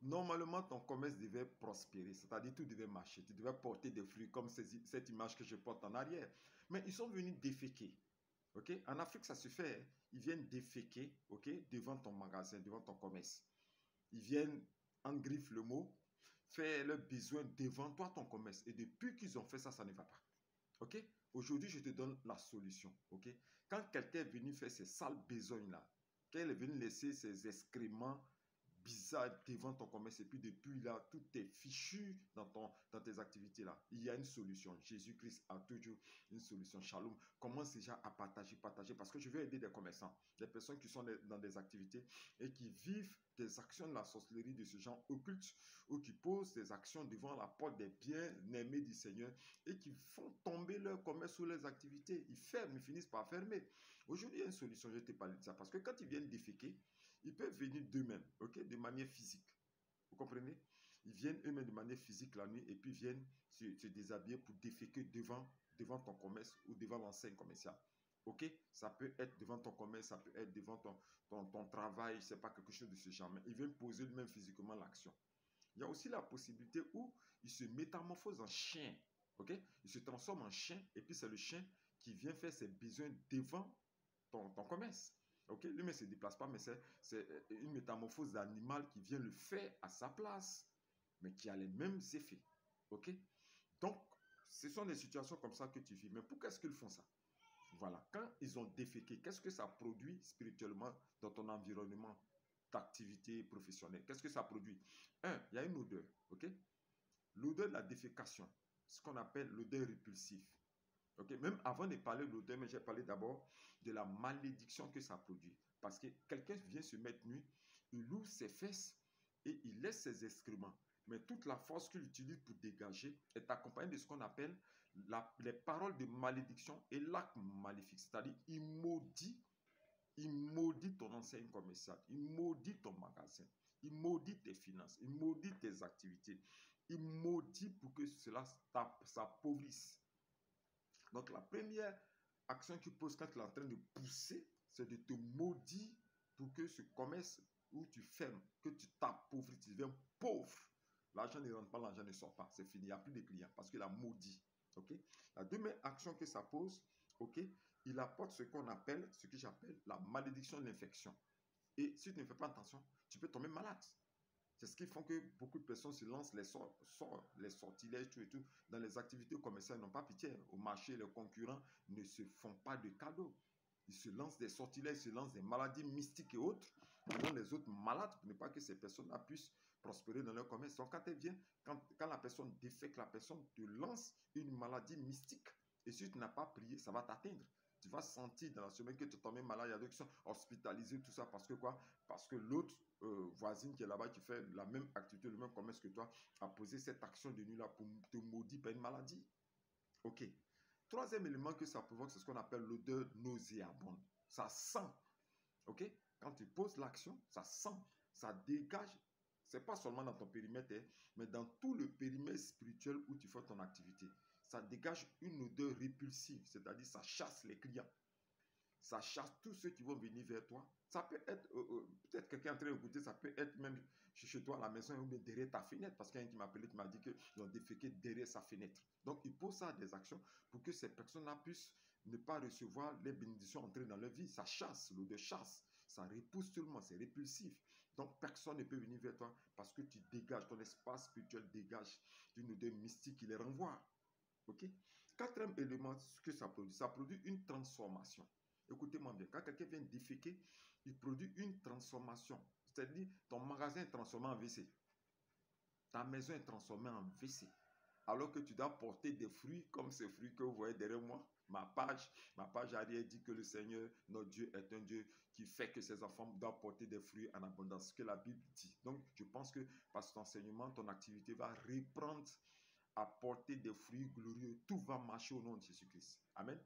Normalement, ton commerce devait prospérer, c'est-à-dire tout devait marcher, tu devais porter des fruits comme cette image que je porte en arrière. Mais ils sont venus déféquer. Ok? En Afrique, ça se fait. Hein. Ils viennent déféquer, ok, devant ton magasin, devant ton commerce. Ils viennent, en griffe le mot, faire leurs besoins devant toi, ton commerce. Et depuis qu'ils ont fait ça, ça ne va pas. Ok? Aujourd'hui, je te donne la solution. Ok? Quand quelqu'un est venu faire ces sales besognes-là, quand il est venu laisser ses excréments bizarres devant ton commerce, et puis depuis là, tout est fichu dans tes activités là. Il y a une solution. Jésus-Christ a toujours une solution. Shalom. Commence déjà à partager, parce que je veux aider des commerçants, des personnes qui sont dans des activités et qui vivent des actions de la sorcellerie de ce genre occulte, ou qui posent des actions devant la porte des bien-aimés du Seigneur et qui font tomber leur commerce ou leurs activités. Ils ferment, ils finissent par fermer. Aujourd'hui, il y a une solution, je t'ai parlé de ça, parce que quand ils viennent déféquer, ils peuvent venir d'eux-mêmes, ok, de manière physique. Vous comprenez? Ils viennent eux-mêmes de manière physique la nuit et puis viennent se déshabiller pour déféquer devant ton commerce ou devant l'enseigne commerciale. Ok? Ça peut être devant ton commerce, ça peut être devant ton travail, je ne sais pas, quelque chose de ce genre. Mais ils viennent poser eux-mêmes physiquement l'action. Il y a aussi la possibilité où ils se métamorphosent en chien. Ok? Ils se transforment en chien et puis c'est le chien qui vient faire ses besoins devant ton commerce. Ok? Lui-même ne se déplace pas, mais c'est une métamorphose d'animal qui vient le faire à sa place, mais qui a les mêmes effets. Ok? Donc, ce sont des situations comme ça que tu vis. Mais pourquoi est-ce qu'ils font ça? Voilà. Quand ils ont déféqué, qu'est-ce que ça produit spirituellement dans ton environnement d'activité professionnelle? Qu'est-ce que ça produit? Un, il y a une odeur. Ok? L'odeur de la défécation, ce qu'on appelle l'odeur répulsive. Okay? Même avant de parler de l'odeur, mais j'ai parlé d'abord de la malédiction que ça produit. Parce que quelqu'un vient se mettre nu, il ouvre ses fesses et il laisse ses excréments. Mais toute la force qu'il utilise pour dégager est accompagnée de ce qu'on appelle les paroles de malédiction et l'acte maléfique. C'est-à-dire, il maudit ton enseigne commerciale, il maudit ton magasin, il maudit tes finances, il maudit tes activités, il maudit pour que cela s'appauvrisse. Donc, la première action qu'il pose quand il est en train de pousser, c'est de te maudire pour que ce commerce où tu fermes, que tu t'appauvris, tu deviens pauvre. L'argent ne rentre pas, l'argent ne sort pas. C'est fini, il n'y a plus de clients parce qu'il a maudit. Okay? La deuxième action que ça pose, okay, il apporte ce qu'on appelle, ce que j'appelle la malédiction de l'infection. Et si tu ne fais pas attention, tu peux tomber malade. C'est ce qui fait que beaucoup de personnes se lancent les sortilèges, tout et tout. Dans les activités commerciales, ils n'ont pas pitié. Au marché, les concurrents ne se font pas de cadeaux. Ils se lancent des sortilèges, ils se lancent des maladies mystiques et autres, qui rendent les autres malades pour ne pas que ces personnes-là puissent prospérer dans leur commerce. Donc, quand elle vient, quand la personne défait, que la personne te lance une maladie mystique, et si tu n'as pas prié, ça va t'atteindre. Tu vas sentir dans la semaine que tu es tombé malade, il y a d'autres qui sont hospitalisés, tout ça, parce que quoi? Parce que l'autre voisine qui est là-bas, qui fait la même activité, le même commerce que toi, a posé cette action de nuit-là pour te maudire par une maladie. Ok. Troisième élément que ça provoque, c'est ce qu'on appelle l'odeur nauséabonde. Ça sent. Ok. Quand tu poses l'action, ça sent, ça dégage. C'est pas seulement dans ton périmètre, hein, mais dans tout le périmètre spirituel où tu fais ton activité. Ça dégage une odeur répulsive, c'est-à-dire ça chasse les clients. Ça chasse tous ceux qui vont venir vers toi. Ça peut être, peut-être quelqu'un en train d'écouter, ça peut être même chez toi à la maison ou bien derrière ta fenêtre, parce qu'il y a un qui m'a appelé, qui m'a dit qu'ils ont déféqué derrière sa fenêtre. Donc, il pose ça à des actions pour que ces personnes-là puissent ne pas recevoir les bénédictions entrées dans leur vie. Ça chasse, l'eau de chasse, ça repousse tout le monde, c'est répulsif. Donc, personne ne peut venir vers toi parce que tu dégages, ton espace spirituel dégage d'une odeur mystique qui les renvoie. Ok? Quatrième élément, ce que ça produit une transformation. Écoutez-moi bien, quand quelqu'un vient déféquer, il produit une transformation. C'est-à-dire, ton magasin est transformé en WC. Ta maison est transformée en WC. Alors que tu dois porter des fruits comme ces fruits que vous voyez derrière moi. Ma page arrière dit que le Seigneur, notre Dieu, est un Dieu qui fait que ses enfants doivent porter des fruits en abondance. Ce que la Bible dit. Donc, je pense que par cet enseignement, ton activité va reprendre à porter des fruits glorieux. Tout va marcher au nom de Jésus-Christ. Amen.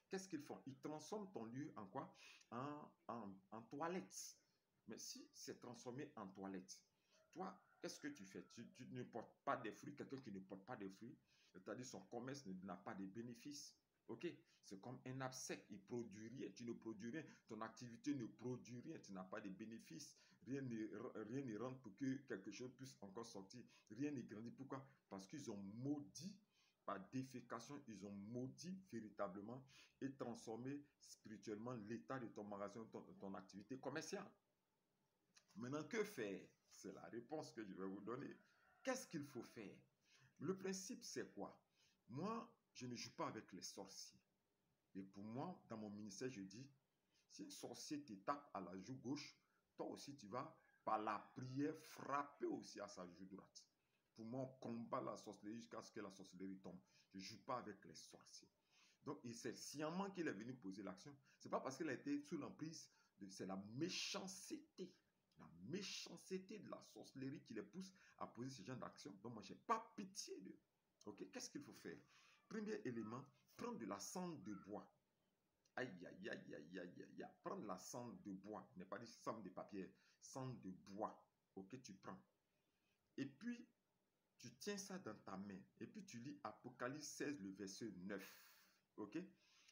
Qu'est-ce qu'ils font? Ils transforment ton lieu en quoi? En toilette. Mais si c'est transformé en toilette, toi, qu'est-ce que tu fais? Tu ne portes pas des fruits. Quelqu'un qui ne porte pas de fruits, c'est-à-dire son commerce n'a pas de bénéfices. Ok, c'est comme un abcès, il ne produit rien, tu ne produis rien, ton activité ne produit rien, tu n'as pas de bénéfices, rien ne rentre pour que quelque chose puisse encore sortir. Rien ne grandit. Pourquoi? Parce qu'ils ont maudit par défécation, ils ont maudit véritablement et transformé spirituellement l'état de ton magasin, ton activité commerciale. Maintenant, que faire? C'est la réponse que je vais vous donner. Qu'est-ce qu'il faut faire? Le principe, c'est quoi? Moi, je ne joue pas avec les sorciers. Et pour moi, dans mon ministère, je dis, si un sorcier te tape à la joue gauche, toi aussi, tu vas, par la prière, frapper aussi à sa joue droite. Pour moi, on combat la sorcellerie jusqu'à ce que la sorcellerie tombe. Je ne joue pas avec les sorciers. Donc, c'est sciemment qu'il est venu poser l'action. Ce n'est pas parce qu'il a été sous l'emprise, c'est la méchanceté. La méchanceté de la sorcellerie qui les pousse à poser ce genre d'action. Donc, moi, je n'ai pas pitié d'eux. Ok, qu'est-ce qu'il faut faire? Premier élément, prendre de la cendre de bois. Aïe, aïe, aïe, aïe, aïe, aïe. Prendre la cendre de bois. Je n'ai pas dit cendre de papier, cendre de bois. Ok, tu prends. Et puis, tu tiens ça dans ta main. Et puis, tu lis Apocalypse 16, le verset 9. Ok?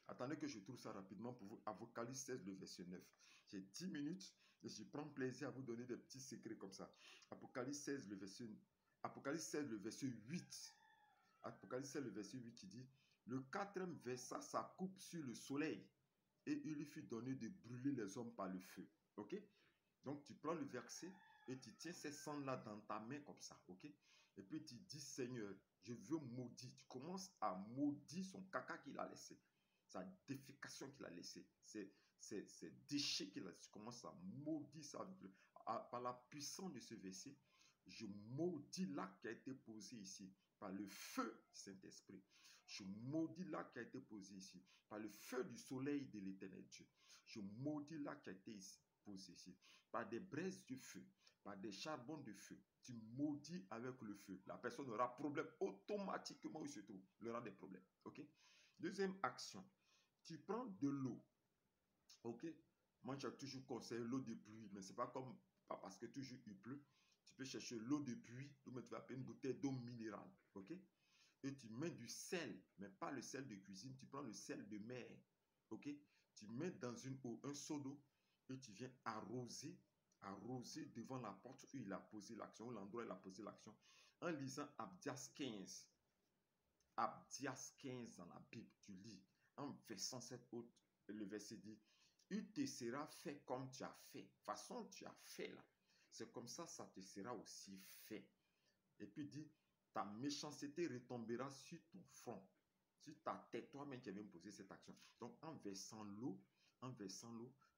Attendez que je trouve ça rapidement pour vous. Apocalypse 16, le verset 9. J'ai 10 minutes et je prends plaisir à vous donner des petits secrets comme ça. Apocalypse 16, le verset, Apocalypse 16, le verset 8. Apocalypse 16, le verset 8 qui dit: le quatrième versa sa coupe sur le soleil et il lui fut donné de brûler les hommes par le feu. Ok? Donc, tu prends le verset et tu tiens ces cendres-là dans ta main comme ça. Ok? Et puis, tu dis, Seigneur, je veux maudire. Tu commences à maudire son caca qu'il a laissé, sa défécation qu'il a laissé, ses déchets qu'il a laissé. Tu commences à maudire ça par la puissance de ce verset. Je maudis l'acte qui a été posé ici par le feu du Saint-Esprit. Je maudis l'acte qui a été posé ici par le feu du soleil de l'Éternel Dieu. Je maudis l'acte qui a été posé ici par des braises de feu, par des charbons de feu. Tu maudis avec le feu. La personne aura problème automatiquement où il se trouve. Il aura des problèmes. Ok? Deuxième action. Tu prends de l'eau. Ok? Moi, j'ai toujours conseillé l'eau de pluie, mais c'est pas parce que toujours il pleut. Tu peux chercher l'eau de pluie, ou tu vas payer une bouteille d'eau minérale. Ok? Et tu mets du sel, mais pas le sel de cuisine. Tu prends le sel de mer. Ok? Tu mets dans une eau, un seau d'eau, et tu viens arroser devant la porte où il a posé l'action, où l'endroit où il a posé l'action, en lisant Abdias 15. Abdias 15 dans la Bible, tu lis, en versant cette eau, le verset dit: il te sera fait comme tu as fait. De toute façon, tu as fait là. C'est comme ça te sera aussi fait. Et puis dit: ta méchanceté retombera sur ton front, sur ta tête, toi-même qui as même posé cette action. Donc, en versant l'eau,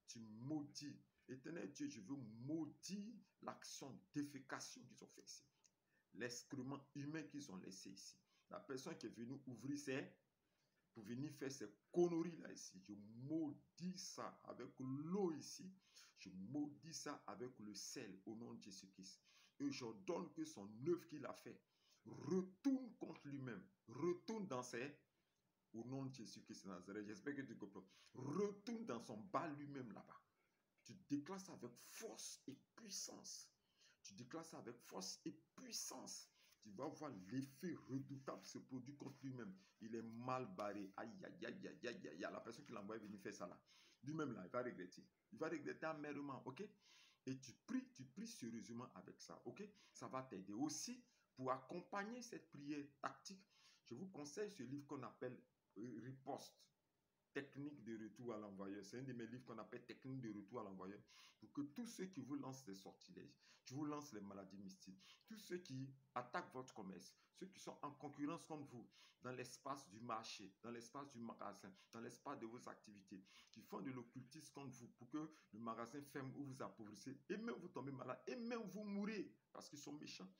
tu maudis. Éternel Dieu, je veux maudire l'action défécation qu'ils ont fait ici. L'excrément humain qu'ils ont laissé ici. La personne qui est venue ouvrir pour venir faire ces conneries-là ici. Je maudis ça avec l'eau ici. Je maudis ça avec le sel au nom de Jésus-Christ. Et j'ordonne que son œuvre qu'il a fait retourne contre lui-même. Retourne dans au nom de Jésus-Christ de Nazareth. J'espère que tu comprends. Retourne dans son bas lui-même là-bas. Tu déclares ça avec force et puissance. Tu déclares ça avec force et puissance. Tu vas voir l'effet redoutable se produire contre lui-même. Il est mal barré. Aïe, aïe, aïe, aïe, aïe, aïe. La personne qui l'a envoyé venir faire ça là. Lui-même là, il va regretter. Il va regretter amèrement, ok? Et tu pries sérieusement avec ça, ok? Ça va t'aider aussi pour accompagner cette prière tactique. Je vous conseille ce livre qu'on appelle Riposte. Technique de retour à l'envoyeur. C'est un de mes livres qu'on appelle Technique de retour à l'envoyeur. Pour que tous ceux qui vous lancent des sortilèges, qui vous lancent les maladies mystiques, tous ceux qui attaquent votre commerce, ceux qui sont en concurrence contre vous, dans l'espace du marché, dans l'espace du magasin, dans l'espace de vos activités, qui font de l'occultisme contre vous pour que le magasin ferme ou vous appauvrissez, et même vous tombez malade, et même vous mourrez parce qu'ils sont méchants.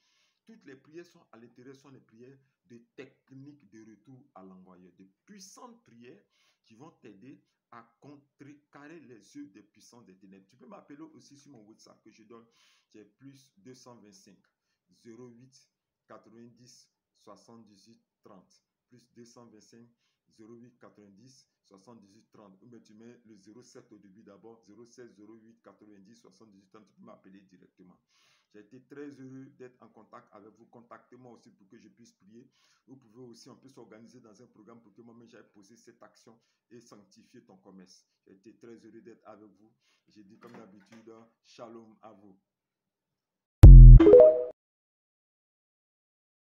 Toutes les prières sont à l'intérieur, sont les prières de technique de retour à l'envoyeur, de puissantes prières qui vont t'aider à contrecarrer les yeux des puissances des ténèbres. Tu peux m'appeler aussi sur mon WhatsApp que je donne, qui est plus 225 08 90 78 30. Plus 225 08 90 78 30. Ou bien tu mets le 07 au début d'abord, 07 08 90 78 30. Tu peux m'appeler directement. J'ai été très heureux d'être en contact avec vous. Contactez-moi aussi pour que je puisse prier. Vous pouvez aussi, on peut s'organiser dans un programme pour que moi-même j'aille poser cette action et sanctifier ton commerce. J'ai été très heureux d'être avec vous. J'ai dit comme d'habitude, shalom à vous.